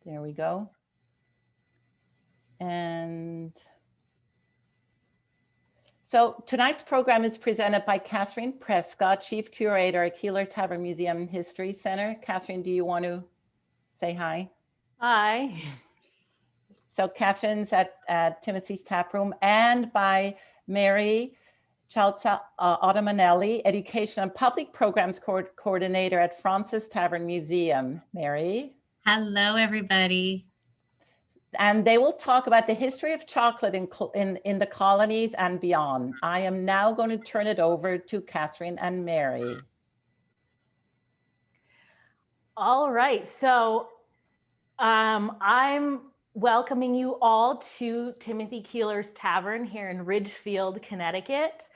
There we go. And so tonight's program is presented by Catherine Prescott, Chief Curator at Keeler Tavern Museum and History Center. Catherine, do you want to say hi? Hi. So Catherine's at Timothy's Tap Room, and by Mary Tsaltas-Ottomanelli, Education and Public Programs Coordinator at Fraunces Tavern Museum. Mary. Hello, everybody. And they will talk about the history of chocolate in the colonies and beyond. I am now going to turn it over to Catherine and Mary. All right, so I'm welcoming you all to Timothy Keeler's Tavern here in Ridgefield, Connecticut.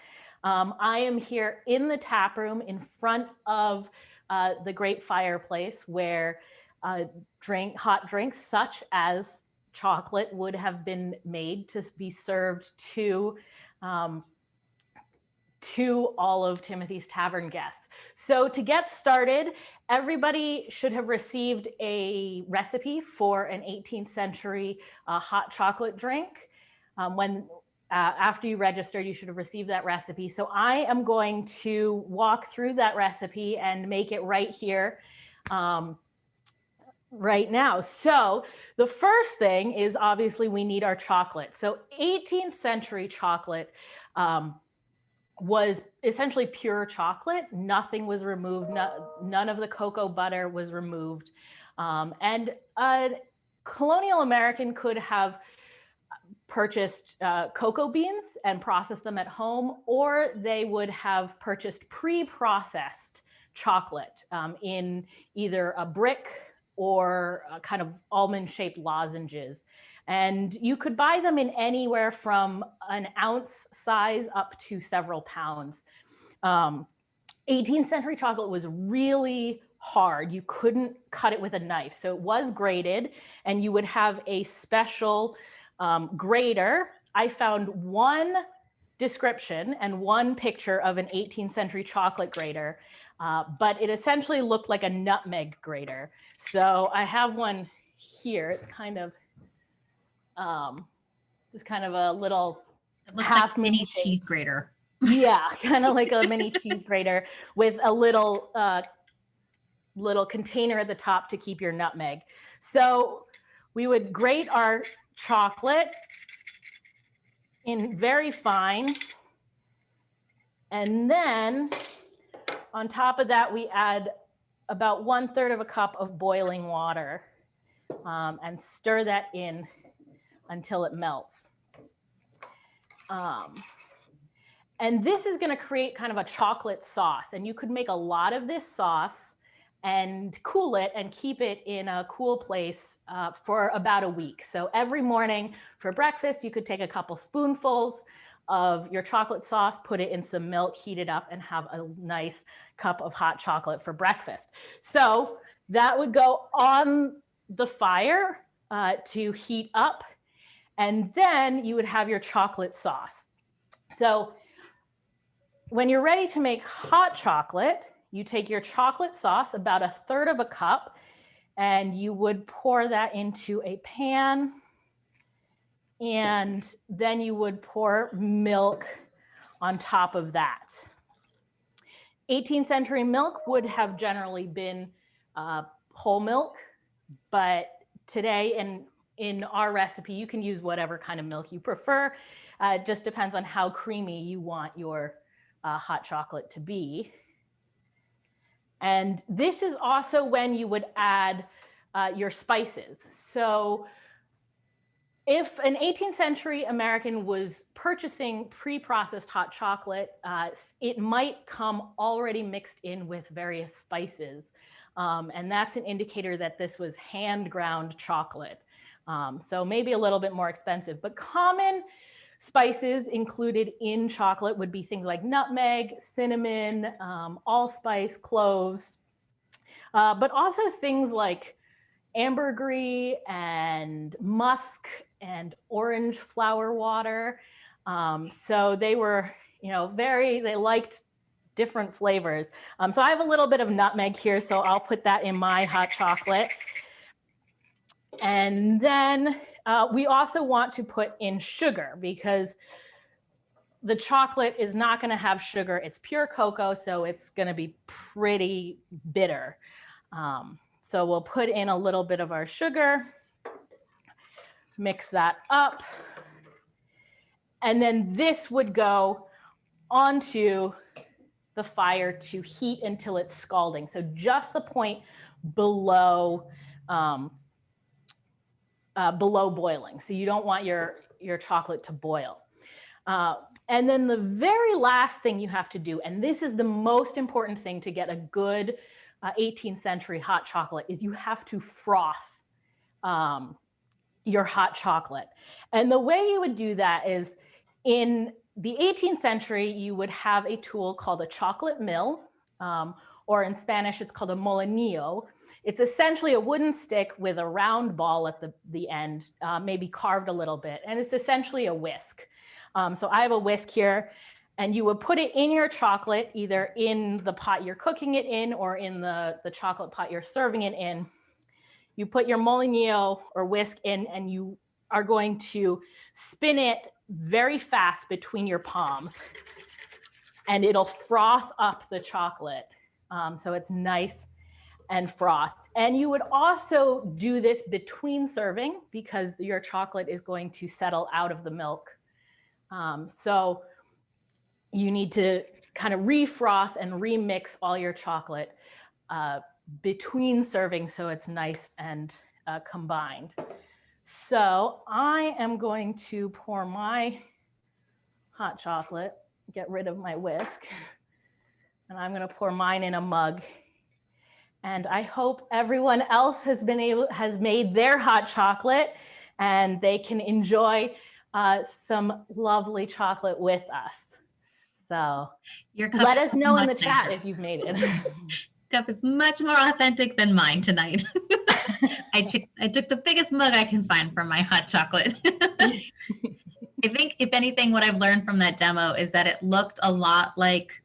I am here in the tap room in front of the great fireplace where hot drinks such as chocolate would have been made to be served to all of Timothy's Tavern guests. So to get started, everybody should have received a recipe for an 18th century hot chocolate drink. After you registered, you should have received that recipe. So I am going to walk through that recipe and make it right here right now. So the first thing is obviously we need our chocolate. So 18th century chocolate was essentially pure chocolate. Nothing was removed. None of the cocoa butter was removed. And a colonial American could have purchased cocoa beans and processed them at home, or they would have purchased pre-processed chocolate in either a brick or kind of almond-shaped lozenges. And you could buy them in anywhere from an ounce size up to several pounds. 18th century chocolate was really hard. You couldn't cut it with a knife. So it was grated, and you would have a special grater. I found one description and one picture of an 18th century chocolate grater, but it essentially looked like a nutmeg grater. So I have one here. It's kind of a little It looks like a mini cheese grater. Yeah, kind of like a mini cheese grater with a little container at the top to keep your nutmeg. So we would grate our chocolate in very fine, and then on top of that we add about 1/3 of a cup of boiling water and stir that in until it melts. And this is going to create kind of a chocolate sauce, and you could make a lot of this sauce and cool it and keep it in a cool place for about a week. So every morning for breakfast, you could take a couple spoonfuls of your chocolate sauce, put it in some milk, heat it up, and have a nice cup of hot chocolate for breakfast. So that would go on the fire to heat up, and then you would have your chocolate sauce. So when you're ready to make hot chocolate, you take your chocolate sauce, about 1/3 of a cup, and you would pour that into a pan, and then you would pour milk on top of that. 18th century milk would have generally been whole milk, but today in our recipe, you can use whatever kind of milk you prefer. It just depends on how creamy you want your hot chocolate to be. And this is also when you would add your spices. So if an 18th century American was purchasing pre-processed hot chocolate, it might come already mixed in with various spices. And that's an indicator that this was hand ground chocolate. So maybe a little bit more expensive, but common spices included in chocolate would be things like nutmeg, cinnamon, allspice, cloves, but also things like ambergris and musk and orange flower water. So they were, they liked different flavors. So I have a little bit of nutmeg here, so I'll put that in my hot chocolate. And then we also want to put in sugar because the chocolate is not going to have sugar. It's pure cocoa, so it's going to be pretty bitter. So we'll put in a little bit of our sugar, mix that up, and then this would go onto the fire to heat until it's scalding. So just the point below below boiling. So you don't want your chocolate to boil. And then the very last thing you have to do, and this is the most important thing to get a good 18th century hot chocolate, is you have to froth your hot chocolate. And the way you would do that is in the 18th century, you would have a tool called a chocolate mill, or in Spanish, it's called a molinillo. It's essentially a wooden stick with a round ball at the end, maybe carved a little bit, and it's essentially a whisk. So I have a whisk here, and you would put it in your chocolate, either in the pot you're cooking it in or in the chocolate pot you're serving it in. You put your molinillo or whisk in, and you are going to spin it very fast between your palms, and it'll froth up the chocolate. So it's nice and frothed. And you would also do this between serving because your chocolate is going to settle out of the milk. So you need to kind of refroth and remix all your chocolate between serving so it's nice and combined. So I am going to pour my hot chocolate, get rid of my whisk, and I'm going to pour mine in a mug. And I hope everyone else has made their hot chocolate and they can enjoy some lovely chocolate with us. So let us know in the chat if you've made it. Cup is much more authentic than mine tonight. I took the biggest mug I can find for my hot chocolate. I think if anything, what I've learned from that demo is that it looked a lot like,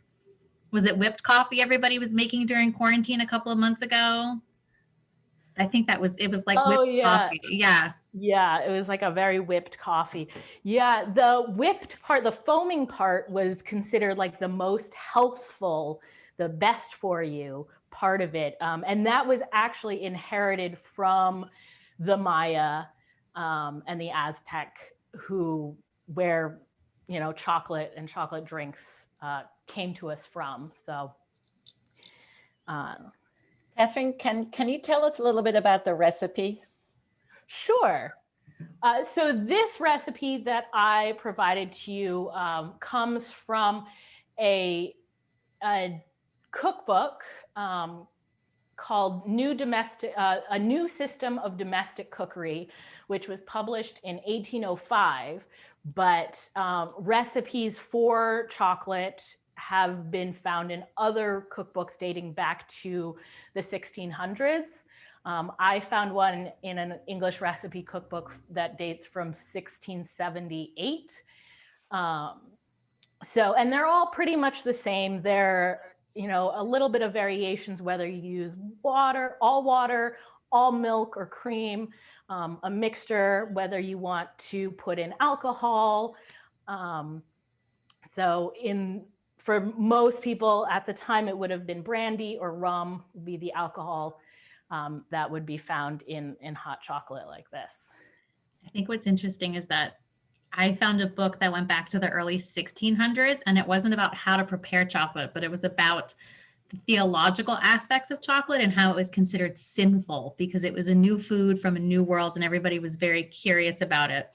was it whipped coffee everybody was making during quarantine a couple of months ago? I think it was like whipped coffee. Yeah. Yeah, it was like a very whipped coffee. Yeah, the whipped part, the foaming part was considered like the most healthful, the best for you part of it. And that was actually inherited from the Maya and the Aztec, where chocolate and chocolate drinks came to us from. So Catherine, can you tell us a little bit about the recipe? Sure. So this recipe that I provided to you comes from a cookbook called A New System of Domestic Cookery, which was published in 1805. But recipes for chocolate have been found in other cookbooks dating back to the 1600s. I found one in an English recipe cookbook that dates from 1678. And they're all pretty much the same. They're, a little bit of variations, whether you use water, all milk or cream, a mixture, whether you want to put in alcohol. For most people at the time, it would have been brandy or rum would be the alcohol that would be found in hot chocolate like this. I think what's interesting is that I found a book that went back to the early 1600s, and it wasn't about how to prepare chocolate, but it was about the theological aspects of chocolate and how it was considered sinful because it was a new food from a new world and everybody was very curious about it.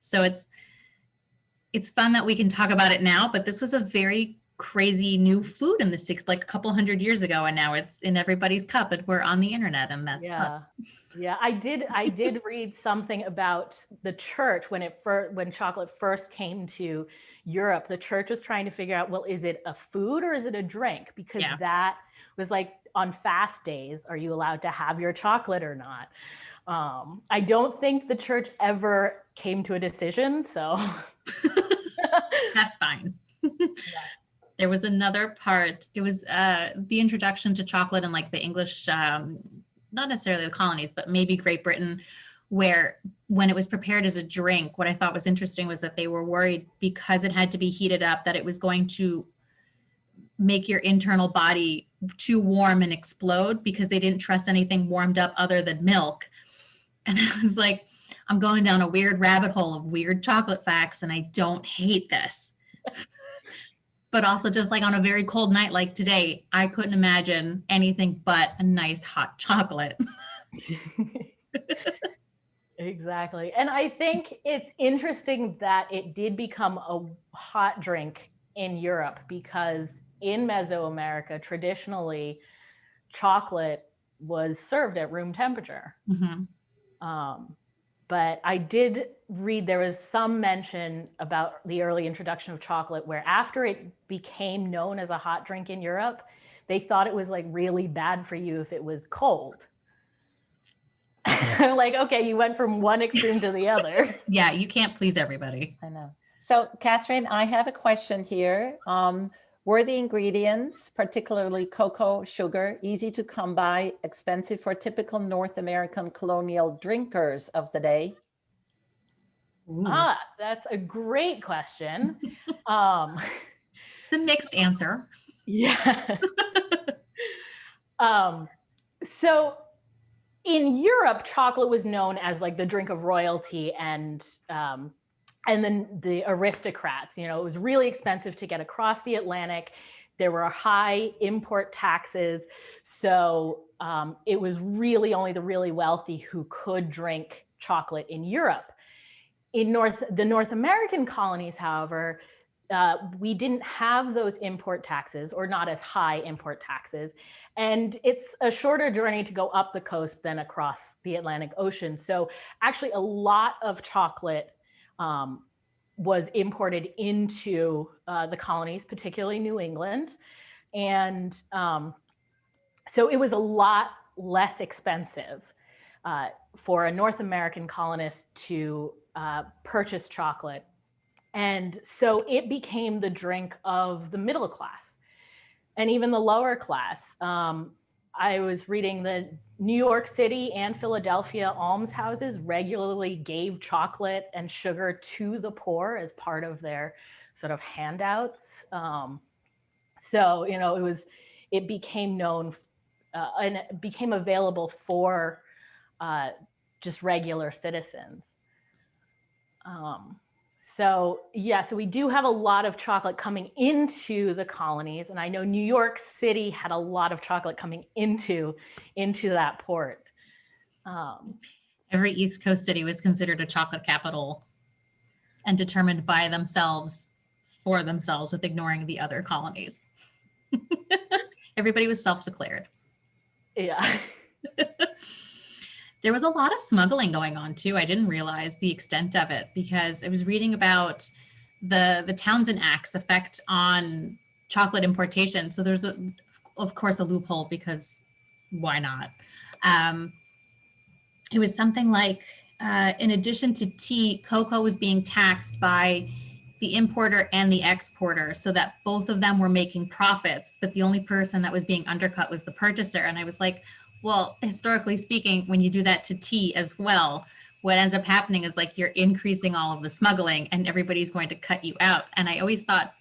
So it's fun that we can talk about it now, but this was a very crazy new food in a couple hundred years ago, and now it's in everybody's cup and we're on the internet, and that's fun. Yeah, I did read something about the church when chocolate first came to Europe. The church was trying to figure out, well, is it a food or is it a drink? Because that was like on fast days, are you allowed to have your chocolate or not? I don't think the church ever came to a decision, so that's fine. There was another part. It was the introduction to chocolate in like the English, not necessarily the colonies, but maybe Great Britain, where when it was prepared as a drink, what I thought was interesting was that they were worried because it had to be heated up that it was going to make your internal body too warm and explode, because they didn't trust anything warmed up other than milk. And I was like, I'm going down a weird rabbit hole of weird chocolate facts, and I don't hate this. But also, just like on a very cold night like today, I couldn't imagine anything but a nice hot chocolate. Exactly. And I think it's interesting that it did become a hot drink in Europe, because in Mesoamerica, traditionally, chocolate was served at room temperature. But I did read there was some mention about the early introduction of chocolate, where after it became known as a hot drink in Europe, they thought it was like really bad for you if it was cold. Like, okay, you went from one extreme to the other. Yeah, you can't please everybody. I know. So, Catherine, I have a question here. Were the ingredients, particularly cocoa, sugar, easy to come by, expensive for typical North American colonial drinkers of the day? Ooh. That's a great question. It's a mixed answer. Yeah. So in Europe, chocolate was known as like the drink of royalty, and then the aristocrats. You know, it was really expensive to get across the Atlantic. There were high import taxes. So it was really only the really wealthy who could drink chocolate in Europe. In the North American colonies, however, we didn't have those import taxes, or not as high import taxes. And it's a shorter journey to go up the coast than across the Atlantic Ocean. So actually a lot of chocolate was imported into the colonies, particularly New England. And so it was a lot less expensive for a North American colonist to purchase chocolate. And so it became the drink of the middle class and even the lower class. I was reading that New York City and Philadelphia almshouses regularly gave chocolate and sugar to the poor as part of their sort of handouts. So, you know, it became known and it became available for just regular citizens. So we do have a lot of chocolate coming into the colonies, and I know New York City had a lot of chocolate coming into that port. Every East Coast city was considered a chocolate capital and determined by themselves, for themselves, with ignoring the other colonies. Everybody was self-declared. Yeah. There was a lot of smuggling going on too. I didn't realize the extent of it, because I was reading about the Townsend Act's effect on chocolate importation. So there's of course a loophole, because why not? It was something like, in addition to tea, cocoa was being taxed by the importer and the exporter, so that both of them were making profits, but the only person that was being undercut was the purchaser. And I was like, well, historically speaking, when you do that to tea as well, what ends up happening is like you're increasing all of the smuggling and everybody's going to cut you out. And I always thought,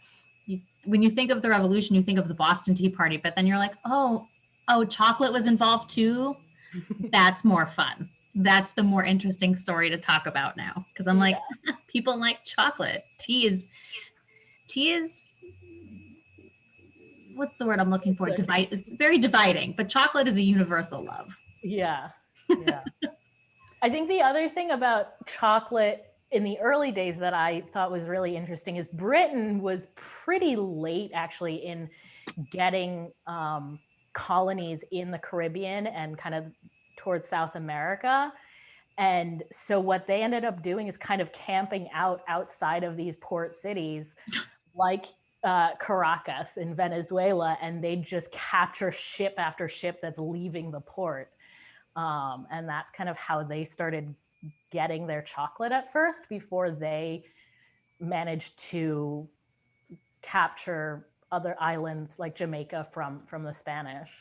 when you think of the revolution, you think of the Boston Tea Party, but then you're like, oh, chocolate was involved too? That's more fun. That's the more interesting story to talk about now. Because I'm like, people like chocolate. Tea is what's the word I'm looking for? It's very dividing, but chocolate is a universal love. Yeah. I think the other thing about chocolate in the early days that I thought was really interesting is Britain was pretty late actually in getting colonies in the Caribbean and kind of towards South America. And so what they ended up doing is kind of camping out outside of these port cities, like Caracas in Venezuela, and they just capture ship after ship that's leaving the port. And that's kind of how they started getting their chocolate at first, before they managed to capture other islands like Jamaica from the Spanish.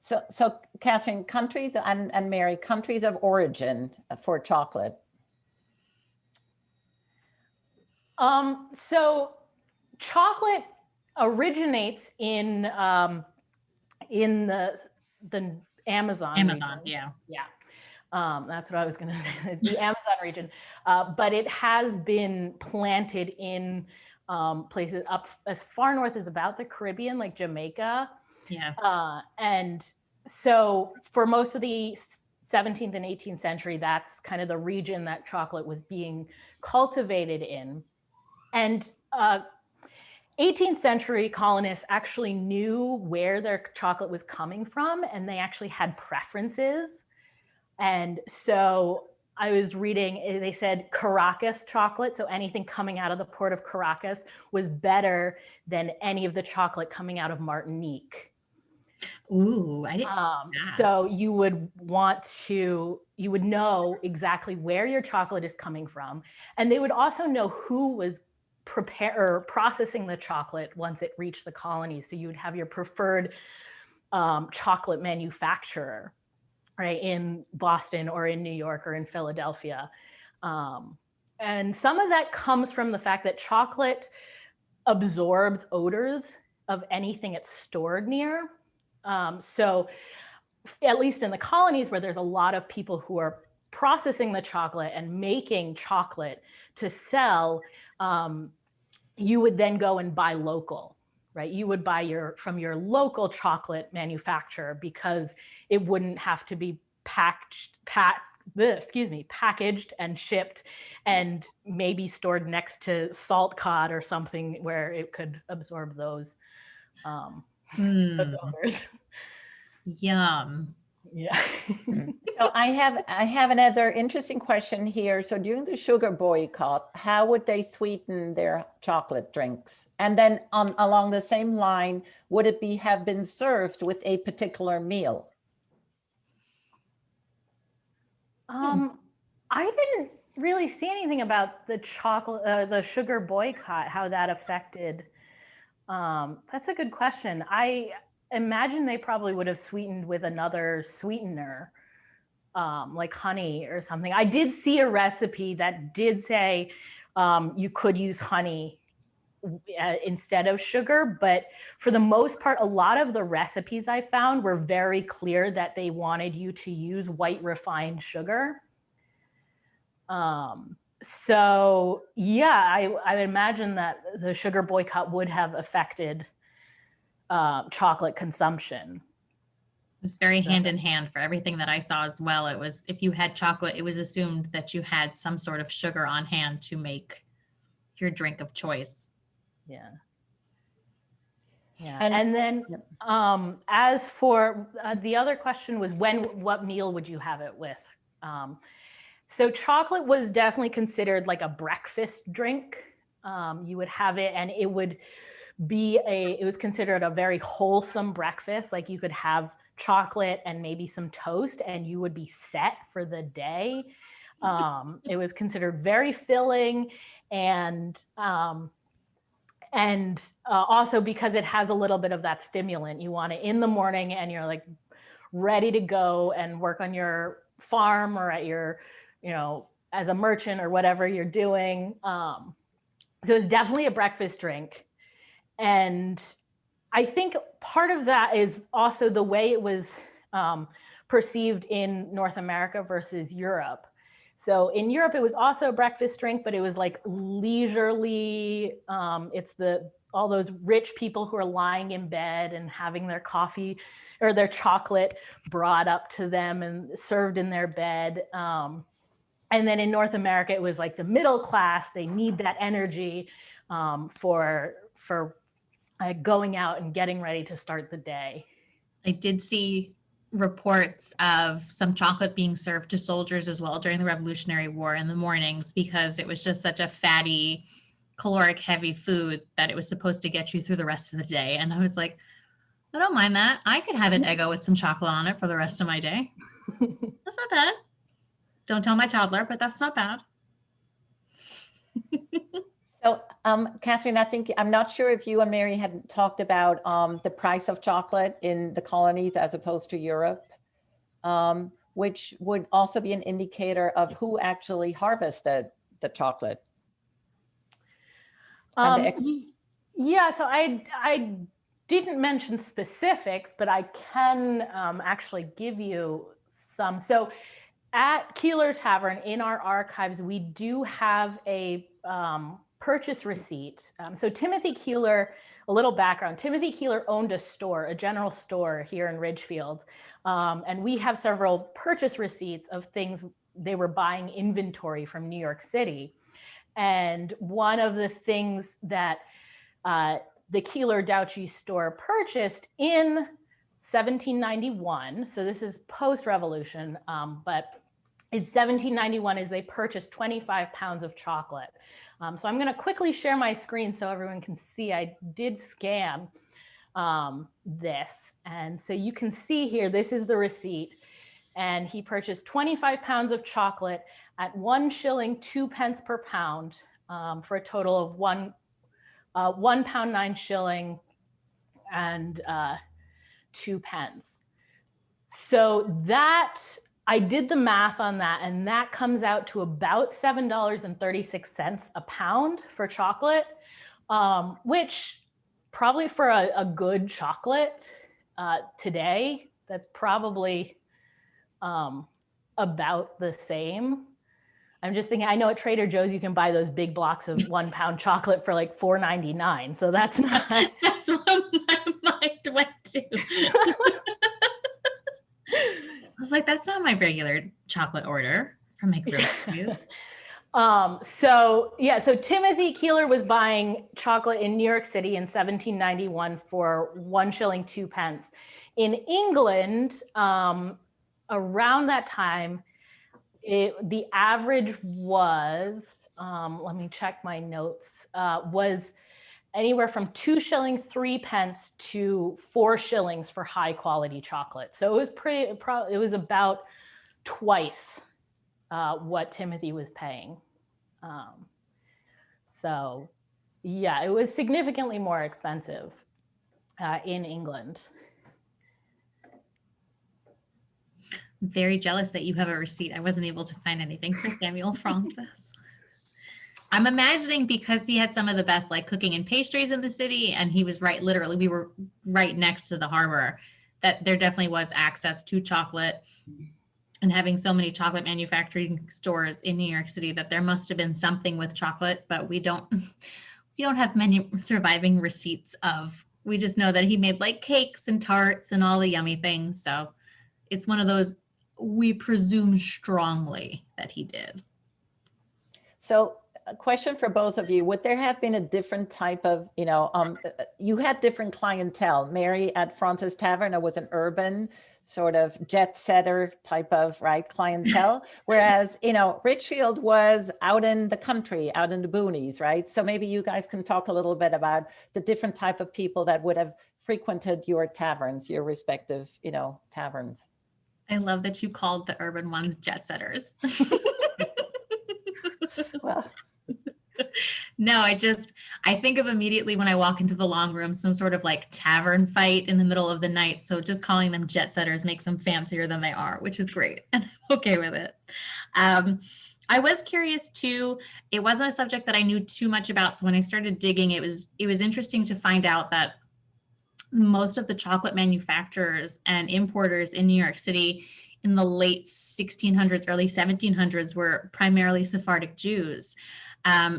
So Catherine, countries and Mary, countries of origin for chocolate. So chocolate originates in the Amazon region. Yeah. That's what I was going to say, the Amazon region. But it has been planted in places up as far north as about the Caribbean, like Jamaica. Yeah. And so for most of the 17th and 18th century, that's kind of the region that chocolate was being cultivated in. And 18th century colonists actually knew where their chocolate was coming from, and they actually had preferences. And so I was reading, they said Caracas chocolate, so anything coming out of the port of Caracas was better than any of the chocolate coming out of Martinique. Ooh, I didn't. So you would know exactly where your chocolate is coming from. And they would also know who was processing the chocolate once it reached the colonies. So you would have your preferred chocolate manufacturer, right, in Boston or in New York or in Philadelphia. And some of that comes from the fact that chocolate absorbs odors of anything it's stored near. So at least in the colonies where there's a lot of people who are processing the chocolate and making chocolate to sell, you would then go and buy local, right? You would buy from your local chocolate manufacturer because it wouldn't have to be packaged and shipped and maybe stored next to salt cod or something where it could absorb those odors. Yum. Yeah. So I have another interesting question here. So during the sugar boycott, how would they sweeten their chocolate drinks? And then along the same line, would it have been served with a particular meal? I didn't really see anything about the the sugar boycott, how that affected. That's a good question. I imagine they probably would have sweetened with another sweetener, like honey or something. I did see a recipe that did say you could use honey instead of sugar, but for the most part, a lot of the recipes I found were very clear that they wanted you to use white refined sugar. So yeah, I imagine that the sugar boycott would have affected chocolate consumption. It was very hand in hand for everything that I saw as well. It was, if you had chocolate, it was assumed that you had some sort of sugar on hand to make your drink of choice. Yeah. Yeah. And then as for the other question was what meal would you have it with? So chocolate was definitely considered like a breakfast drink. You would have it and it would it was considered a very wholesome breakfast. Like you could have chocolate and maybe some toast and you would be set for the day. It was considered very filling and also because it has a little bit of that stimulant. You want it in the morning and you're like ready to go and work on your farm or at your, as a merchant or whatever you're doing. So it's definitely a breakfast drink. And I think part of that is also the way it was perceived in North America versus Europe. So in Europe, it was also a breakfast drink, but it was like leisurely. It's all those rich people who are lying in bed and having their coffee or their chocolate brought up to them and served in their bed. And then in North America, it was like the middle class. They need that energy for going out and getting ready to start the day. I did see reports of some chocolate being served to soldiers as well during the Revolutionary War in the mornings because it was just such a fatty, caloric heavy food that it was supposed to get you through the rest of the day. And I was like, I don't mind that. I could have an Eggo with some chocolate on it for the rest of my day. That's not bad. Don't tell my toddler, but that's not bad. So, Catherine, I'm not sure if you and Mary had talked about the price of chocolate in the colonies as opposed to Europe, which would also be an indicator of who actually harvested the chocolate. Yeah, so I didn't mention specifics, but I can actually give you some. So at Keeler Tavern in our archives, we do have a purchase receipt. So Timothy Keeler, a little background, Timothy Keeler owned a store, a general store here in Ridgefield. And we have several purchase receipts of things they were buying inventory from New York City. And one of the things that the Keeler Douchy store purchased in 1791, so this is post-revolution, but in 1791 is they purchased 25 pounds of chocolate. So I'm going to quickly share my screen so everyone can see. I did scan this. And so you can see here, this is the receipt. And he purchased 25 pounds of chocolate at 1 shilling 2 pence per pound for a total of £1 9 shilling and 2 pence. So that, I did the math on that, and that comes out to about $7.36 a pound for chocolate, which probably for a good chocolate today, that's probably about the same. I'm just thinking, I know at Trader Joe's you can buy those big blocks of 1 pound chocolate for like $4.99. So that's not. That's what my mind went to. I was like, that's not my regular chocolate order from my groceries. So Timothy Keeler was buying chocolate in New York City in 1791 for 1 shilling 2 pence. In England, around that time, the average was, let me check my notes, was anywhere from 2 shilling 3 pence to 4 shillings for high quality chocolate. So it was it was about twice what Timothy was paying. So yeah, it was significantly more expensive in England. I'm very jealous that you have a receipt. I wasn't able to find anything for Samuel Fraunces. I'm imagining because he had some of the best like cooking and pastries in the city, and he was literally, we were right next to the harbor, that there definitely was access to chocolate, and having so many chocolate manufacturing stores in New York City that there must have been something with chocolate, but we don't have many surviving receipts of. We just know that he made like cakes and tarts and all the yummy things. So it's one of those, we presume strongly that he did. So a question for both of you, would there have been a different type of, you had different clientele. Mary at Fraunces Tavern, it was an urban sort of jet setter type of clientele, whereas Ridgefield was out in the country, out in the boonies, right? So maybe you guys can talk a little bit about the different type of people that would have frequented your taverns, your respective taverns. I love that you called the urban ones jet setters. Well, no, I think of immediately when I walk into the long room, some sort of like tavern fight in the middle of the night. So just calling them jet setters makes them fancier than they are, which is great. And I'm okay with it. I was curious too. It wasn't a subject that I knew too much about. So when I started digging, it was interesting to find out that most of the chocolate manufacturers and importers in New York City in the late 1600s, early 1700s were primarily Sephardic Jews.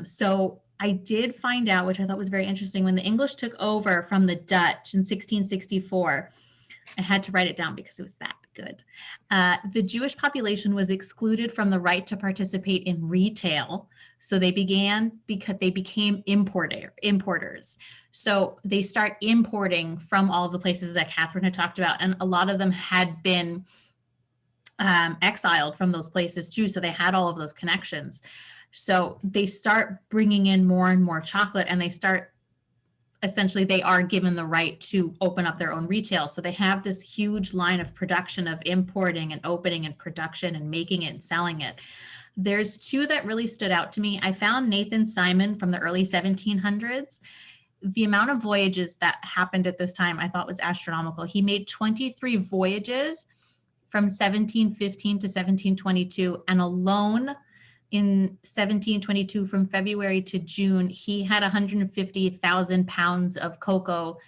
So I did find out, which I thought was very interesting, when the English took over from the Dutch in 1664, I had to write it down because it was that good. The Jewish population was excluded from the right to participate in retail. So they became importers. So they start importing from all of the places that Catherine had talked about. And a lot of them had been exiled from those places too. So they had all of those connections. So they start bringing in more and more chocolate, and they are given the right to open up their own retail. So they have this huge line of production of importing and opening and production and making it and selling it. There's two that really stood out to me. I found Nathan Simon from the early 1700s. The amount of voyages that happened at this time I thought was astronomical. He made 23 voyages from 1715 to 1722, and alone in 1722 from February to June, he had 150,000 pounds of cocoa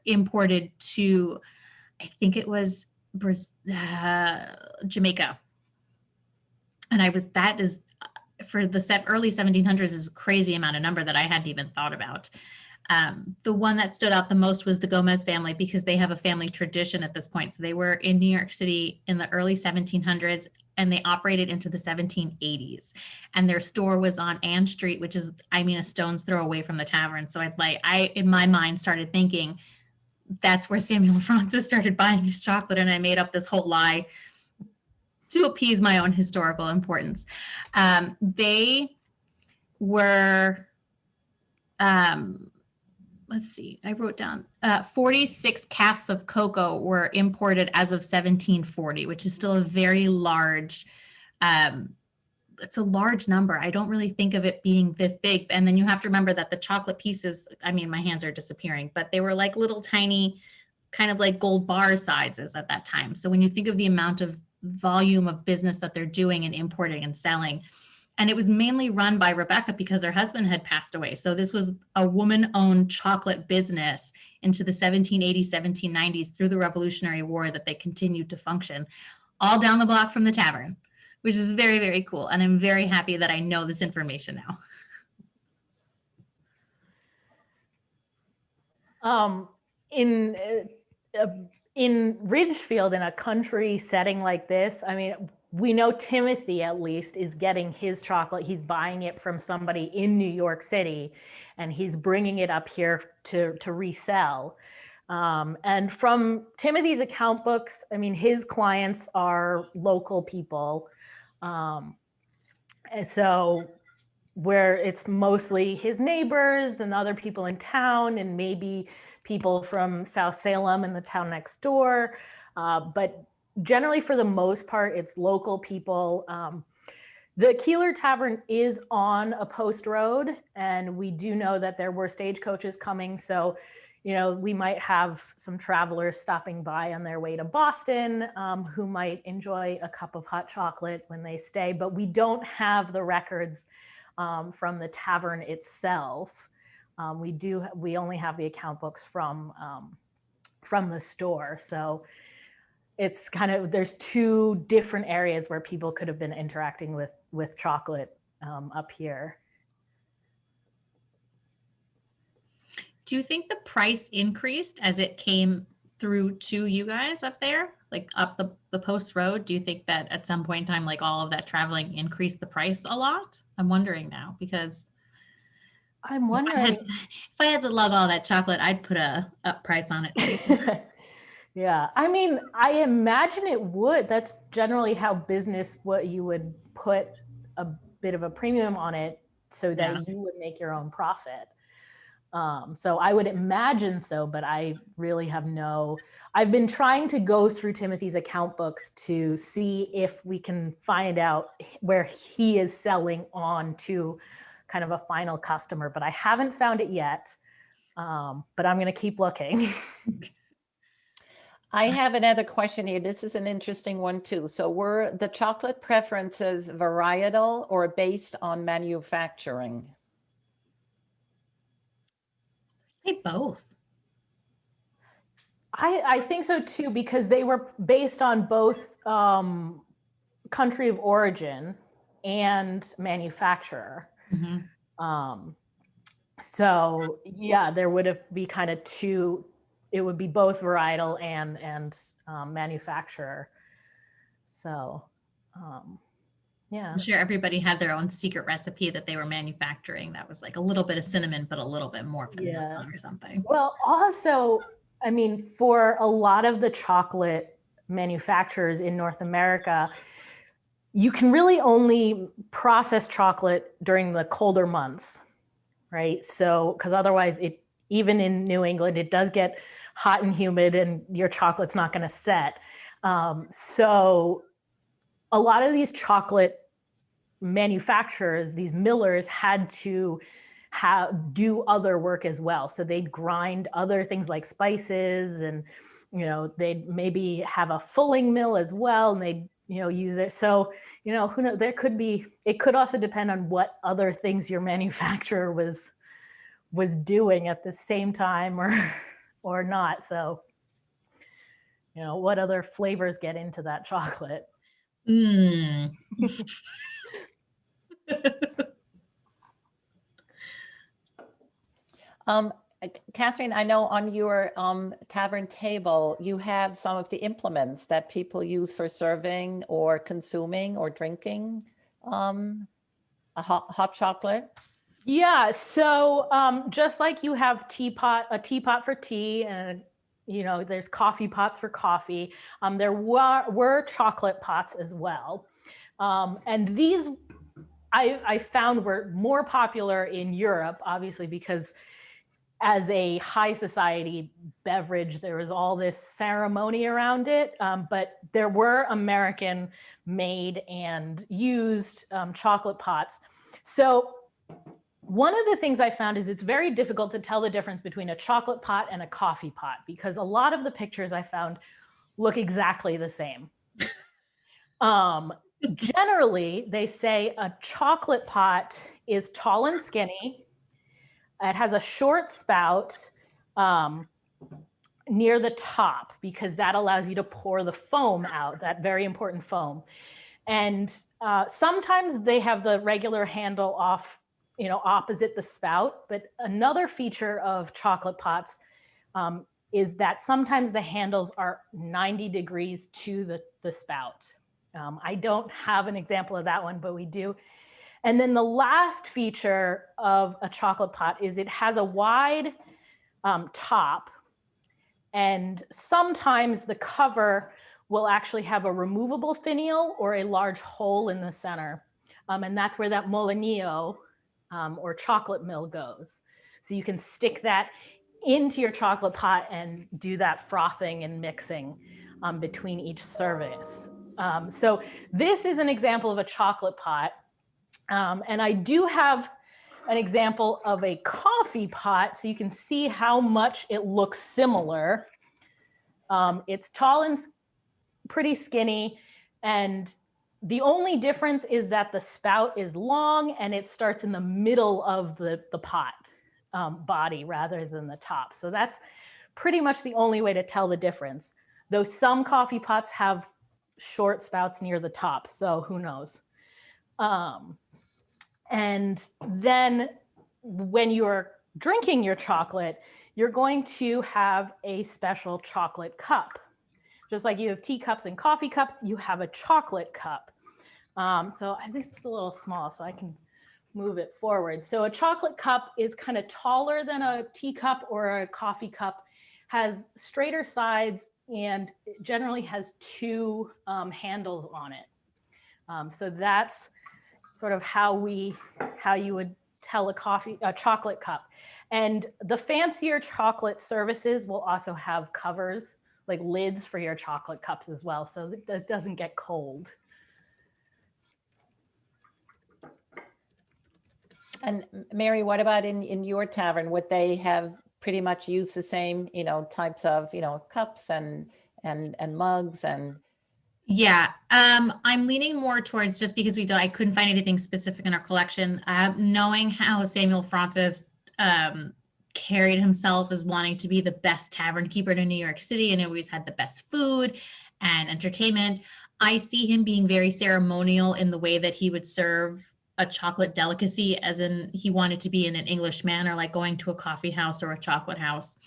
imported to, I think it was Jamaica. And that is, for the early 1700s, is a crazy amount of number that I hadn't even thought about. The one that stood out the most was the Gomez family, because they have a family tradition at this point. So they were in New York City in the early 1700s, and they operated into the 1780s. And their store was on Ann Street, which is, a stone's throw away from the tavern. So I in my mind, started thinking that's where Samuel Fraunces started buying his chocolate. And I made up this whole lie to appease my own historical importance. They were, let's see, I wrote down 46 casks of cocoa were imported as of 1740, which is still a very large, it's a large number. I don't really think of it being this big. And then you have to remember that the chocolate pieces, my hands are disappearing, but they were like little tiny, kind of like gold bar sizes at that time. So when you think of the amount of volume of business that they're doing and importing and selling, and it was mainly run by Rebecca because her husband had passed away. So this was a woman-owned chocolate business into the 1780s, 1790s, through the Revolutionary War, that they continued to function, all down the block from the tavern, which is very, very cool. And I'm very happy that I know this information now. In Ridgefield, in a country setting like this, we know Timothy, at least, is getting his chocolate. He's buying it from somebody in New York City, and he's bringing it up here to resell. And from Timothy's account books, his clients are local people. And so where it's mostly his neighbors and other people in town, and maybe people from South Salem and the town next door. But generally, for the most part, it's local people. The Keeler Tavern is on a post road, and we do know that there were stagecoaches coming. So, we might have some travelers stopping by on their way to Boston who might enjoy a cup of hot chocolate when they stay, but we don't have the records from the tavern itself. We only have the account books from the store. So it's there's two different areas where people could have been interacting with chocolate up here. Do you think the price increased as it came through to you guys up there, like up the post road? Do you think that at some point in time, like all of that traveling increased the price a lot? I'm wondering now, because I'm wondering if I had to lug all that chocolate, I'd put a up price on it. Yeah, I imagine it would. That's generally how what you would put a bit of a premium on it so that you would make your own profit. So I would imagine so, but I really have I've been trying to go through Timothy's account books to see if we can find out where he is selling on to kind of a final customer, but I haven't found it yet. But I'm going to keep looking. I have another question here. This is an interesting one too. So were the chocolate preferences varietal or based on manufacturing? I'd say both. I think so too, because they were based on both country of origin and manufacturer. Mm-hmm. So yeah, there would be kind of two. It would be both varietal and manufacturer. So yeah, I'm sure everybody had their own secret recipe that they were manufacturing. That was like a little bit of cinnamon, but a little bit more vanilla or something. Well, also, for a lot of the chocolate manufacturers in North America, you can really only process chocolate during the colder months, right? So, because otherwise even in New England, it does get hot and humid and your chocolate's not going to set. So a lot of these chocolate manufacturers, these millers, had to do other work as well. So they'd grind other things like spices, and they'd maybe have a fulling mill as well, and they'd use it. So who knows, it could also depend on what other things your manufacturer was doing at the same time or not. So what other flavors get into that chocolate? Catherine, I know on your tavern table, you have some of the implements that people use for serving or consuming or drinking a hot chocolate. Yeah, so just like you have a teapot for tea, and there's coffee pots for coffee, there were chocolate pots as well. And these I found were more popular in Europe, obviously, because as a high society beverage, there was all this ceremony around it. But there were American made and used chocolate pots. So one of the things I found is it's very difficult to tell the difference between a chocolate pot and a coffee pot, because a lot of the pictures I found look exactly the same. Generally, they say a chocolate pot is tall and skinny. It has a short spout near the top, because that allows you to pour the foam out, that very important foam. And sometimes they have the regular handle off, opposite the spout. But another feature of chocolate pots is that sometimes the handles are 90 degrees to the spout. I don't have an example of that one, but we do. And then the last feature of a chocolate pot is it has a wide top, and sometimes the cover will actually have a removable finial or a large hole in the center. And that's where that molinillo or chocolate mill goes. So you can stick that into your chocolate pot and do that frothing and mixing between each service. So this is an example of a chocolate pot. And I do have an example of a coffee pot, so you can see how much it looks similar. It's tall and pretty skinny, and the only difference is that the spout is long and it starts in the middle of the pot body rather than the top. So that's pretty much the only way to tell the difference, though some coffee pots have short spouts near the top, so who knows. And then when you're drinking your chocolate, you're going to have a special chocolate cup. Just like you have teacups and coffee cups, you have a chocolate cup. So I think it's a little small, so I can move it forward. So a chocolate cup is kind of taller than a teacup or a coffee cup, has straighter sides, and generally has two handles on it. So that's sort of how you would tell a chocolate cup. And the fancier chocolate services will also have covers, like lids for your chocolate cups as well, so that it doesn't get cold. And Mary, what about in your tavern? Would they have pretty much used the same, types of, cups and mugs and? Yeah, I'm leaning more towards, just because I couldn't find anything specific in our collection, knowing how Samuel Fraunces carried himself as wanting to be the best tavern keeper in New York City and always had the best food and entertainment. I see him being very ceremonial in the way that he would serve a chocolate delicacy, as in he wanted to be in an English manner, like going to a coffee house or a chocolate house.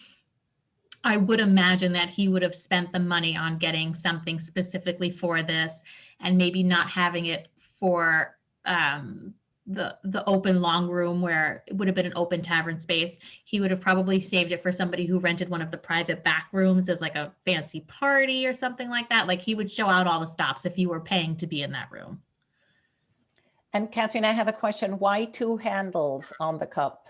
I would imagine that he would have spent the money on getting something specifically for this, and maybe not having it for the open long room where it would have been an open tavern space. He would have probably saved it for somebody who rented one of the private back rooms as like a fancy party or something like that. Like he would show out all the stops if you were paying to be in that room. And Catherine, I have a question. Why two handles on the cup?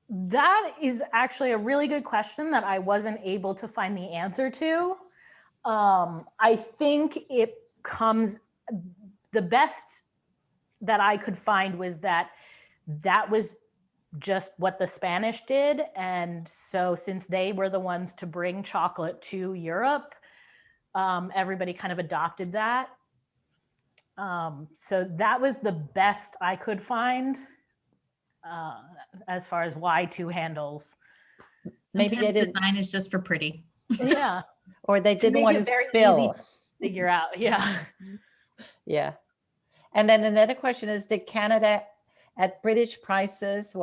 That is actually a really good question that I wasn't able to find the answer to. I think the best that I could find was that was just what the Spanish did. And so since they were the ones to bring chocolate to Europe, everybody kind of adopted that. So that was the best I could find as far as why two handles. Maybe Sometimes they didn't, design is just for pretty. Yeah. or they didn't want to spill. Figure out. Yeah. Yeah. And then another question is, did Canada at British prices,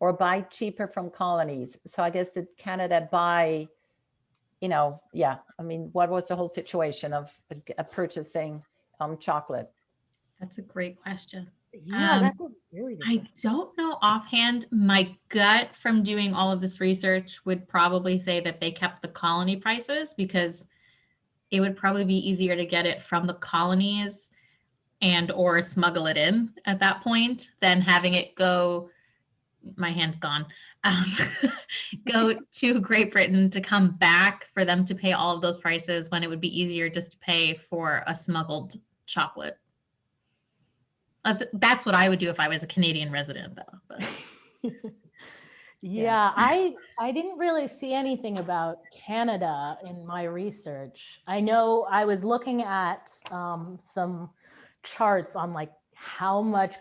or buy cheaper from colonies? So I guess did Canada buy, yeah, I mean, what was the whole situation of purchasing chocolate? That's a great question. Yeah, that's a really good I question. don't know offhand. My gut from doing all of this research would probably say that they kept the colony prices because it would probably be easier to get it from the colonies and or smuggle it in at that point than having it go, my hand's gone, go to Great Britain to come back for them to pay all of those prices when it would be easier just to pay for a smuggled chocolate. That's what I would do if I was a Canadian resident, though. But. Yeah, I didn't really see anything about Canada in my research. I know I was looking at some charts on like how much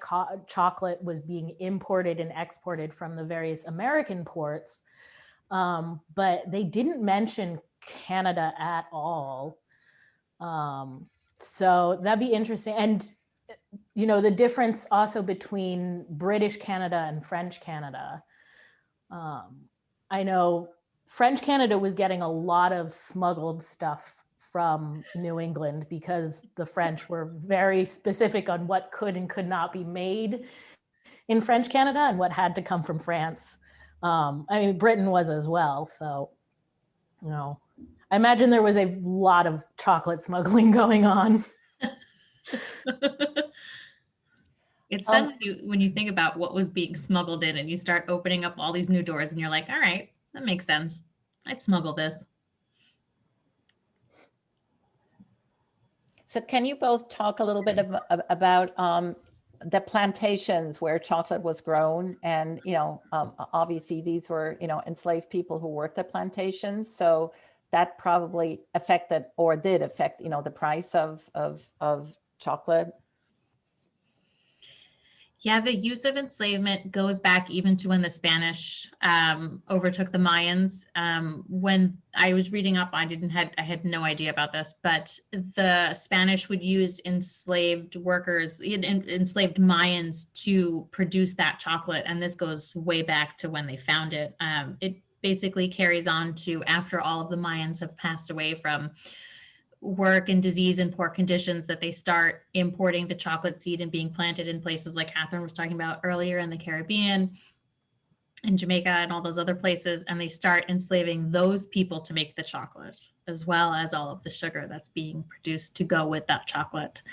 chocolate was being imported and exported from the various American ports, but they didn't mention Canada at all. So that'd be interesting. And the difference also between British Canada and French Canada. I know French Canada was getting a lot of smuggled stuff from New England because the French were very specific on what could and could not be made in French Canada and what had to come from France. I mean, Britain was as well. So, I imagine there was a lot of chocolate smuggling going on. It's fun when you think about what was being smuggled in and you start opening up all these new doors and you're like, all right, that makes sense. I'd smuggle this. So can you both talk a little bit about the plantations where chocolate was grown? And, obviously these were, enslaved people who worked at plantations. So that probably affected or did affect, the price of chocolate. Yeah, the use of enslavement goes back even to when the Spanish overtook the Mayans. When I was reading up, I had no idea about this, but the Spanish would use enslaved workers, enslaved Mayans to produce that chocolate. And this goes way back to when they found it. It basically carries on to after all of the Mayans have passed away from work and disease and poor conditions, that they start importing the chocolate seed and being planted in places like Catherine was talking about earlier in the Caribbean and Jamaica and all those other places. And they start enslaving those people to make the chocolate, as well as all of the sugar that's being produced to go with that chocolate.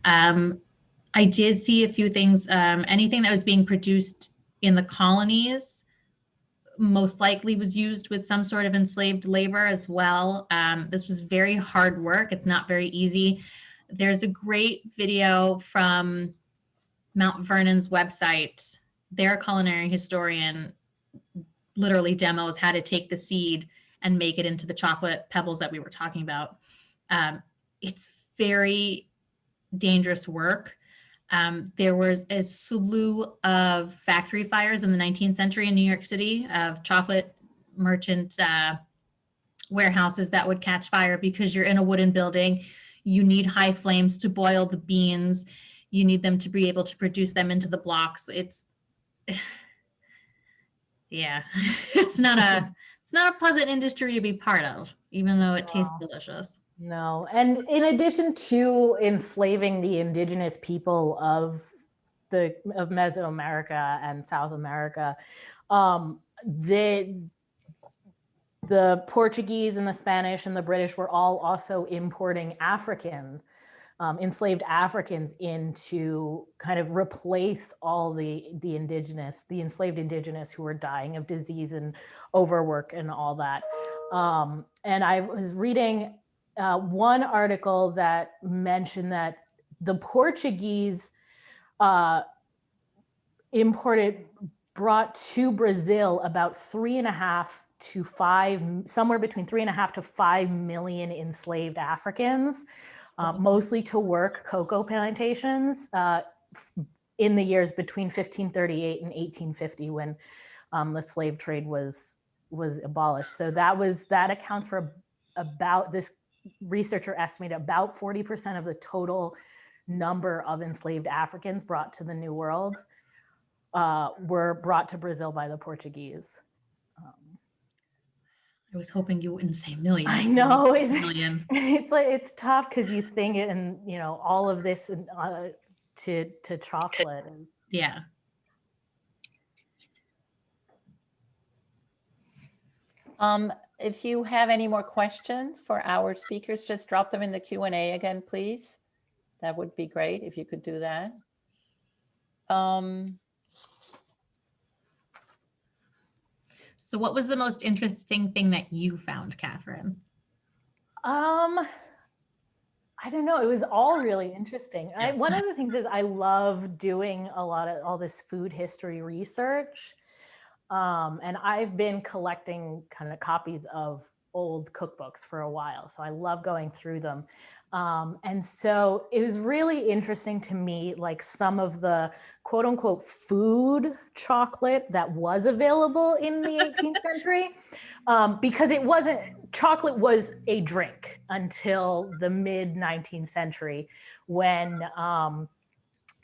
I did see a few things. Anything that was being produced in the colonies most likely was used with some sort of enslaved labor as well. This was very hard work. It's not very easy. There's a great video from Mount Vernon's website. Their culinary historian literally demos how to take the seed and make it into the chocolate pebbles that we were talking about. It's very dangerous work. There was a slew of factory fires in the 19th century in New York City of chocolate merchant warehouses that would catch fire because you're in a wooden building. You need high flames to boil the beans. You need them to be able to produce them into the blocks. Yeah, it's not a pleasant industry to be part of, even though it tastes delicious. No. And in addition to enslaving the indigenous people of Mesoamerica and South America, the Portuguese and the Spanish and the British were all also importing enslaved Africans in to kind of replace all the enslaved indigenous who were dying of disease and overwork and all that. And I was reading one article that mentioned that the Portuguese brought to Brazil about 3.5 to 5, somewhere between 3.5 to 5 million enslaved Africans, mostly to work cocoa plantations in the years between 1538 and 1850, when the slave trade was abolished. So that accounts for about, this researcher estimated about 40% of the total number of enslaved Africans brought to the New World were brought to Brazil by the Portuguese. I was hoping you wouldn't say million. I know, million. It's tough because you think it, and all of this to chocolate is. Yeah. If you have any more questions for our speakers, just drop them in the Q&A again, please. That would be great if you could do that. So what was the most interesting thing that you found, Catherine? I don't know. It was all really interesting. One of the things is I love doing a lot of all this food history research. And I've been collecting kind of copies of old cookbooks for a while. So I love going through them. And so it was really interesting to me, like some of the quote unquote food chocolate that was available in the 18th century, because chocolate was a drink until the mid 19th century, when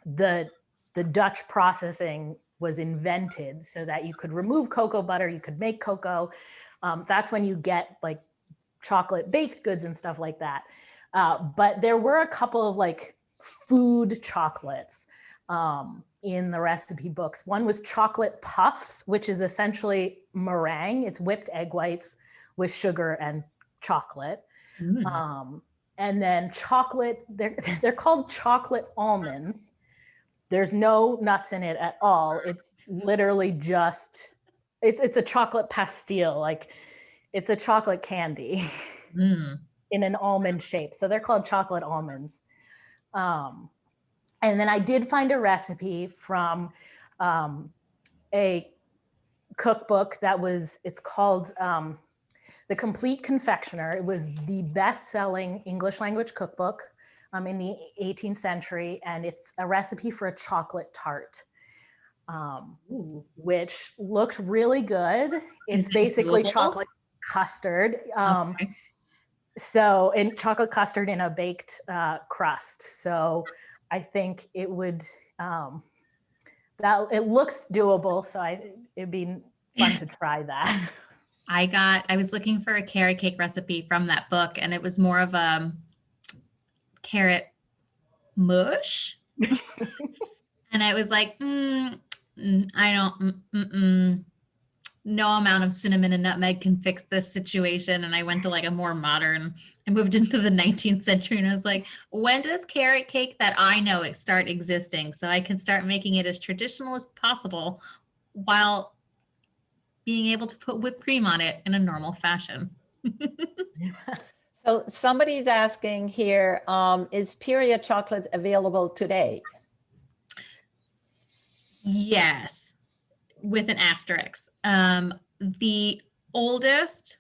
the Dutch processing was invented so that you could remove cocoa butter, you could make cocoa. That's when you get like chocolate baked goods and stuff like that. But there were a couple of like food chocolates in the recipe books. One was chocolate puffs, which is essentially meringue. It's whipped egg whites with sugar and chocolate. And then chocolate, they're called chocolate almonds. There's no nuts in it at all. It's literally just, it's a chocolate pastille, like it's a chocolate candy in an almond shape. So they're called chocolate almonds. And then I did find a recipe from a cookbook it's called The Complete Confectioner. It was the best-selling English language cookbook in the 18th century, and it's a recipe for a chocolate tart, which looked really good. It's basically chocolate custard. Okay. So, in chocolate custard in a baked crust. So I think it would, it looks doable. So it'd be fun to try that. I was looking for a carrot cake recipe from that book, and it was more of a carrot mush. And I was like, no amount of cinnamon and nutmeg can fix this situation. And I went to like a more modern, I moved into the 19th century, and I was like, when does carrot cake that I know start existing so I can start making it as traditional as possible while being able to put whipped cream on it in a normal fashion? So somebody's asking here, is period chocolate available today? Yes, with an asterisk. The oldest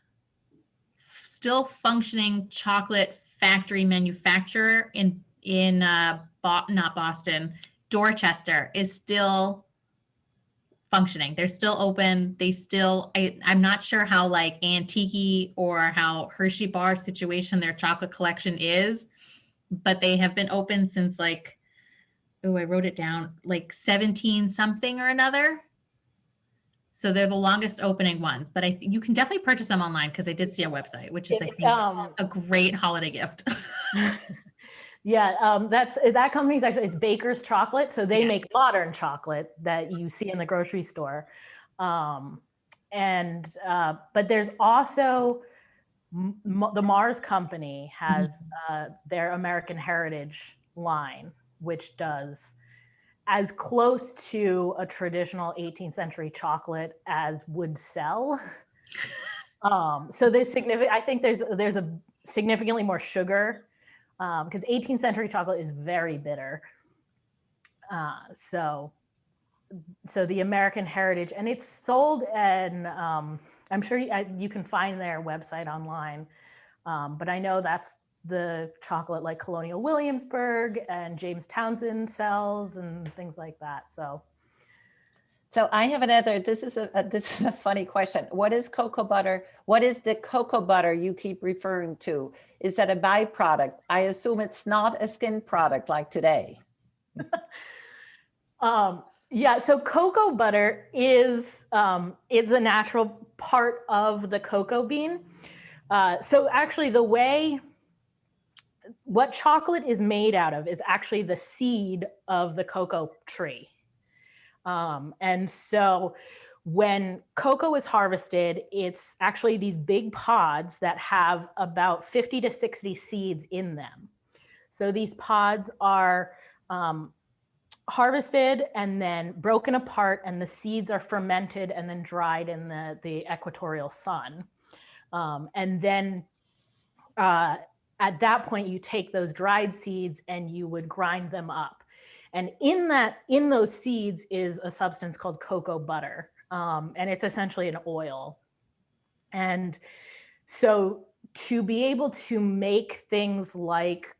still functioning chocolate factory manufacturer in not Boston, Dorchester, is still functioning. They're still open. I'm not sure how like antique or how Hershey Bar situation their chocolate collection is, but they have been open since like, I wrote it down, like 17 something or another. So they're the longest opening ones, but you can definitely purchase them online because I did see a website, which is I think a great holiday gift. Yeah, that company's actually, it's Baker's Chocolate. So they make modern chocolate that you see in the grocery store. But there's also the Mars Company has their American Heritage line, which does as close to a traditional 18th century chocolate as would sell. So there's I think there's a significantly more sugar because 18th century chocolate is very bitter. So the American heritage, and it's sold, and I'm sure you can find their website online, but I know that's the chocolate like Colonial Williamsburg and James Townsend sells and things like that. So I have another, this is a funny question. What is cocoa butter? What is the cocoa butter you keep referring to? Is that a byproduct? I assume it's not a skin product like today. Yeah, so cocoa butter is it's a natural part of the cocoa bean. So actually what chocolate is made out of is actually the seed of the cocoa tree. And so when cocoa is harvested, it's actually these big pods that have about 50 to 60 seeds in them. So these pods are harvested and then broken apart, and the seeds are fermented and then dried in the equatorial sun. And then at that point, you take those dried seeds and you would grind them up. And in those seeds is a substance called cocoa butter. And it's essentially an oil. And so to be able to make things like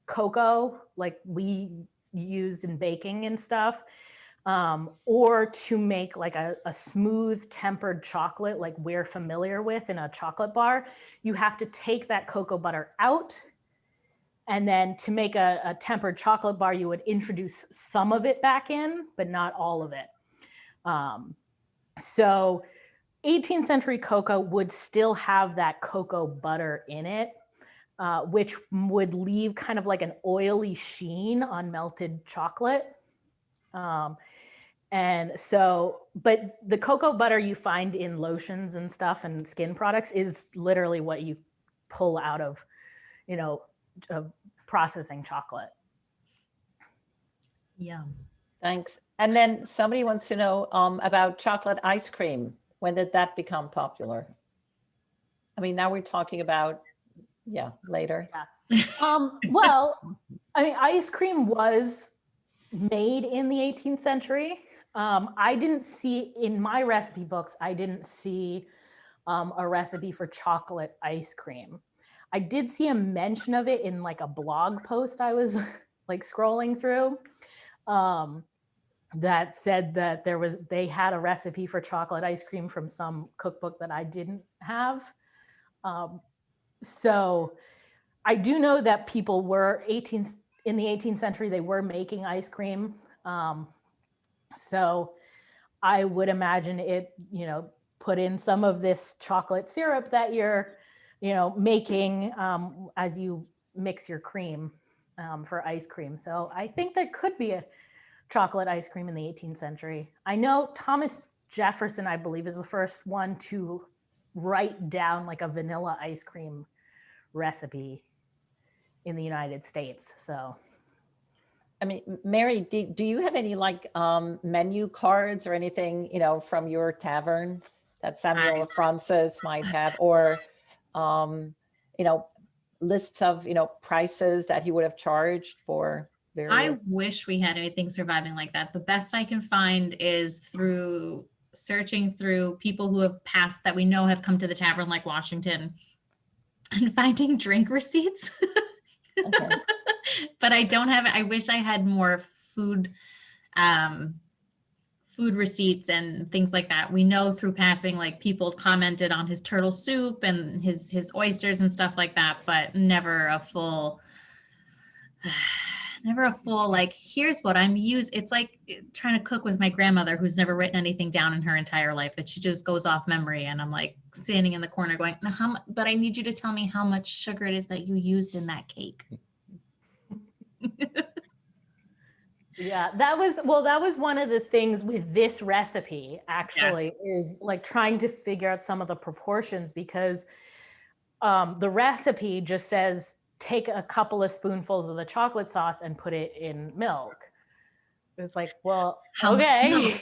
cocoa, like we used in baking and stuff, or to make like a smooth tempered chocolate like we're familiar with in a chocolate bar, you have to take that cocoa butter out. And then to make a tempered chocolate bar, you would introduce some of it back in, but not all of it. So 18th century cocoa would still have that cocoa butter in it, which would leave kind of like an oily sheen on melted chocolate. And so, but the cocoa butter you find in lotions and stuff and skin products is literally what you pull out of, processing chocolate. Yum. Thanks. And then somebody wants to know about chocolate ice cream. When did that become popular? I mean, now we're talking about, later. Yeah. Well, I mean, ice cream was made in the 18th century. I didn't see in my recipe books, I didn't see a recipe for chocolate ice cream. I did see a mention of it in like a blog post I was like scrolling through that said that they had a recipe for chocolate ice cream from some cookbook that I didn't have. So I do know that people were in the 18th century, they were making ice cream. So I would imagine it, put in some of this chocolate syrup that you're, making as you mix your cream for ice cream. So I think there could be a chocolate ice cream in the 18th century. I know Thomas Jefferson, I believe, is the first one to write down like a vanilla ice cream recipe in the United States. So, I mean, Mary, do you have any like menu cards or anything, from your tavern that Samuel Fraunces might have, or, lists of, prices that he would have charged for various? I wish we had anything surviving like that. The best I can find is through searching through people who have passed that we know have come to the tavern, like Washington, and finding drink receipts. Okay. But I don't have it. I wish I had more food receipts and things like that. We know through passing, like people commented on his turtle soup and his oysters and stuff like that, but never a full like, here's what I'm using. It's like trying to cook with my grandmother who's never written anything down in her entire life, that she just goes off memory. And I'm like standing in the corner going, but I need you to tell me how much sugar it is that you used in that cake. Yeah, that was one of the things with this recipe actually, is like trying to figure out some of the proportions, because the recipe just says take a couple of spoonfuls of the chocolate sauce and put it in milk. It's like, well, okay.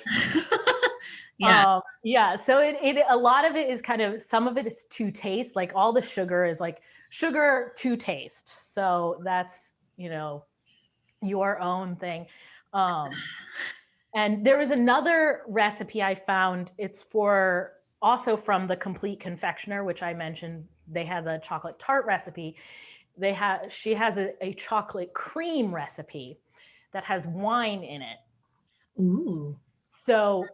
Yeah. So it a lot of it is kind of, some of it is to taste, like all the sugar is like sugar to taste. So that's, you know, your own thing. And there was another recipe I found. It's for also from the Complete Confectioner, which I mentioned. They had the chocolate tart recipe. She has a chocolate cream recipe that has wine in it. Ooh. So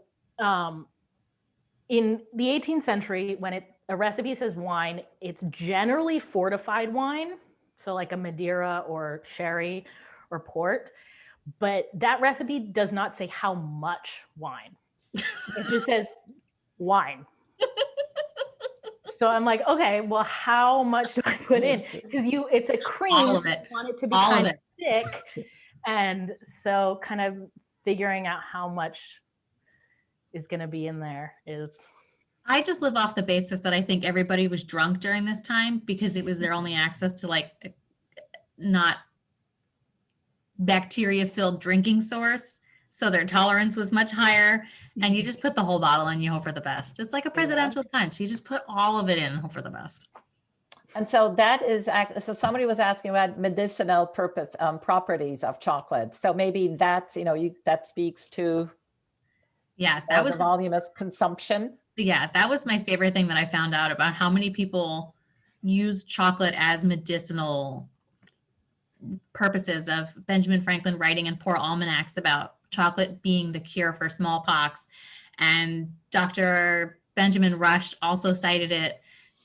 in the 18th century, when a recipe says wine, it's generally fortified wine. So like a Madeira or sherry or port. But that recipe does not say how much wine. It just says wine. So I'm like, okay, well, how much do I put in? Because it's a cream, All of so it. you want it to be All kind of of thick. And so kind of figuring out how much is going to be in there is. I just live off the basis that I think everybody was drunk during this time because it was their only access to like not bacteria-filled drinking source. So their tolerance was much higher. And you just put the whole bottle in, and you hope for the best. It's like a presidential punch. You just put all of it in and hope for the best. And so that is, so somebody was asking about medicinal purpose properties of chocolate. So maybe that's, that speaks to that was the voluminous consumption. Yeah, that was my favorite thing that I found out about how many people use chocolate as medicinal purposes, of Benjamin Franklin writing in poor almanacs about chocolate being the cure for smallpox. And Dr. Benjamin Rush also cited it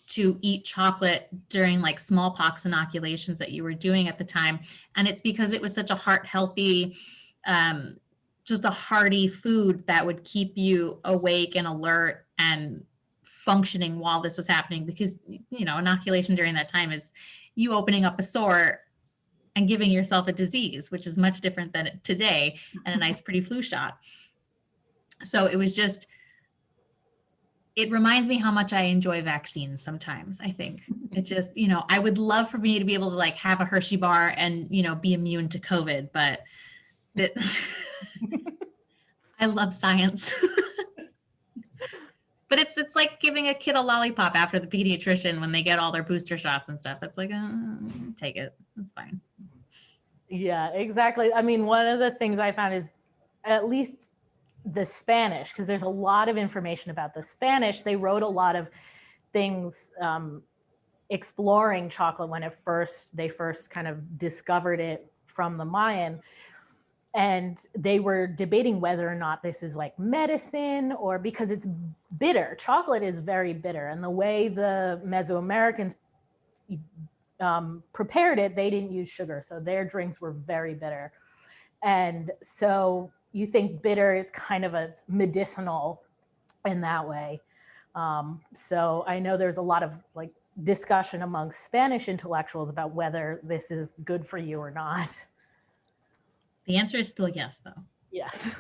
to eat chocolate during like smallpox inoculations that you were doing at the time. And it's because it was such a heart healthy, just a hearty food that would keep you awake and alert and functioning while this was happening. Because, inoculation during that time is you opening up a sore and giving yourself a disease, which is much different than today, and a nice pretty flu shot. So it was just, it reminds me how much I enjoy vaccines sometimes. I think it just, I would love for me to be able to like have a Hershey bar and, be immune to COVID, but I love science. But it's like giving a kid a lollipop after the pediatrician when they get all their booster shots and stuff. It's like, take it. It's fine. Yeah, exactly. I mean, one of the things I found is at least the Spanish, because there's a lot of information about the Spanish. They wrote a lot of things exploring chocolate when they first kind of discovered it from the Mayan. And they were debating whether or not this is like medicine, or because it's bitter. Chocolate is very bitter. And the way the Mesoamericans prepared it, they didn't use sugar. So their drinks were very bitter. And so you think bitter, it's kind of a medicinal in that way. So I know there's a lot of like discussion among Spanish intellectuals about whether this is good for you or not. The answer is still yes, though. Yes.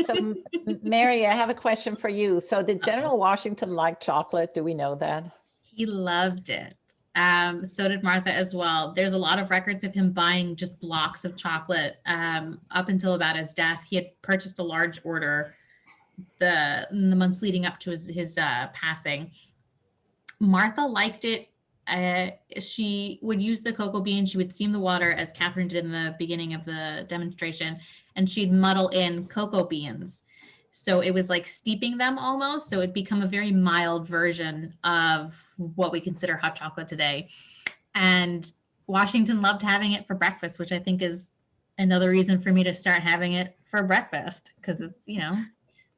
So Mary, I have a question for you. So did General Washington like chocolate? Do we know that? He loved it. So did Martha as well. There's a lot of records of him buying just blocks of chocolate up until about his death. He had purchased a large order in the months leading up to his passing. Martha liked it. She would use the cocoa bean. She would steam the water, as Catherine did in the beginning of the demonstration, and she'd muddle in cocoa beans. So it was like steeping them almost. So it'd become a very mild version of what we consider hot chocolate today. And Washington loved having it for breakfast, which I think is another reason for me to start having it for breakfast, because it's,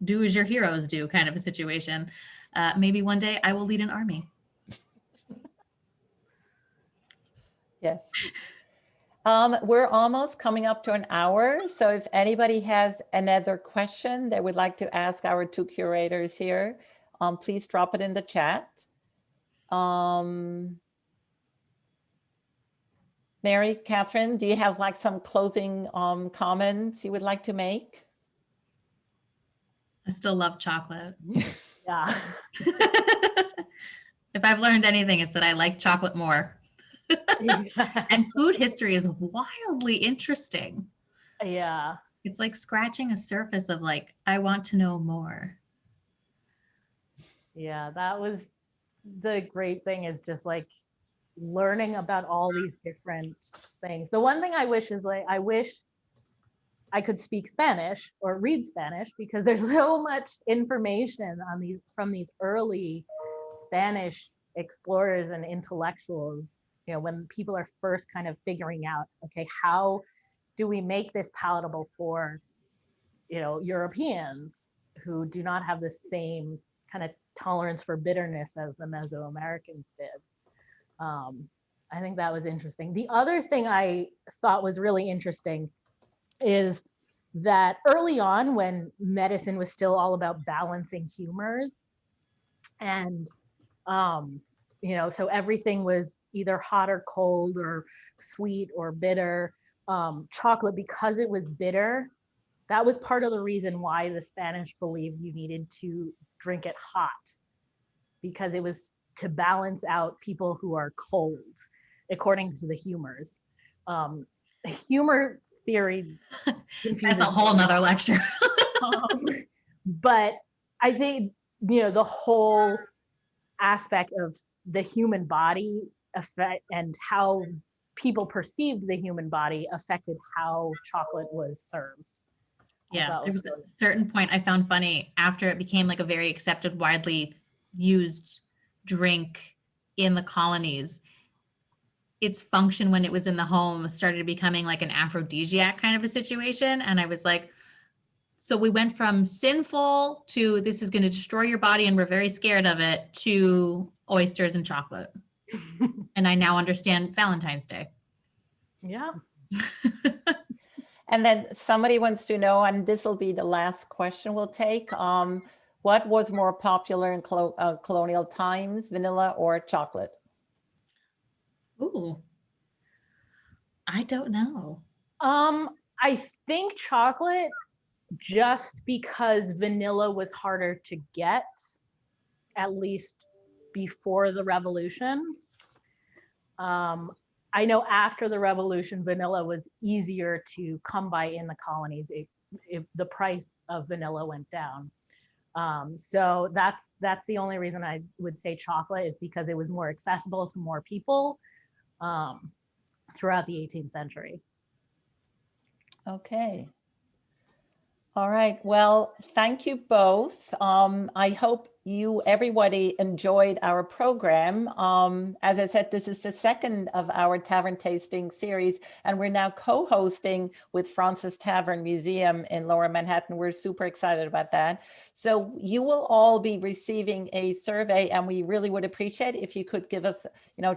do as your heroes do kind of a situation. Maybe one day I will lead an army. Yes. We're almost coming up to an hour. So if anybody has another question they would like to ask our two curators here, please drop it in the chat. Mary, Catherine, do you have like some closing comments you would like to make? I still love chocolate. Yeah. If I've learned anything, it's that I like chocolate more. And food history is wildly interesting. Yeah. It's like scratching a surface of like, I want to know more. Yeah, that was the great thing, is just like learning about all these different things. The one thing I wish is like, I wish I could speak Spanish or read Spanish, because there's so much information on these from these early Spanish explorers and intellectuals, you know, when people are first kind of figuring out, okay, how do we make this palatable for, you know, Europeans who do not have the same kind of tolerance for bitterness as the Mesoamericans did. I think that was interesting. The other thing I thought was really interesting is that early on, when medicine was still all about balancing humors, and you know, so everything was either hot or cold or sweet or bitter. Chocolate, because it was bitter, that was part of the reason why the Spanish believed you needed to drink it hot, because it was to balance out people who are cold, according to the humors. Humor theory That's a whole nother lecture. But I think, you know, the whole aspect of the human body effect and how people perceived the human body affected how chocolate was served. Yeah, there was a certain point I found funny after it became like a very accepted, widely used drink in the colonies. Its function when it was in the home started becoming like an aphrodisiac kind of a situation. And I was like, so we went from sinful to this is going to destroy your body and we're very scared of it, to oysters and chocolate. And I now understand Valentine's Day. Yeah. And then somebody wants to know, and this will be the last question we'll take, what was more popular in colonial times, vanilla or chocolate? Ooh, I don't know. I think chocolate, just because vanilla was harder to get, at least before the revolution. I know after the revolution, vanilla was easier to come by in the colonies if the price of vanilla went down. So that's the only reason I would say chocolate, is because it was more accessible to more people throughout the 18th century. Okay. All right. Well, thank you both. I hope everybody enjoyed our program. As I said, this is the second of our Tavern Tasting series, and we're now co-hosting with Fraunces Tavern Museum in Lower Manhattan. We're super excited about that. So you will all be receiving a survey, and we really would appreciate if you could give us,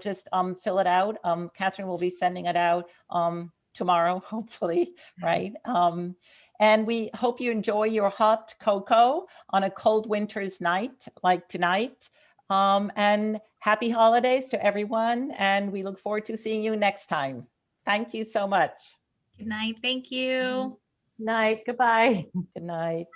just fill it out. Catherine will be sending it out tomorrow, hopefully, right? And we hope you enjoy your hot cocoa on a cold winter's night like tonight. And happy holidays to everyone. And we look forward to seeing you next time. Thank you so much. Good night. Thank you. Night. Goodbye. Good night.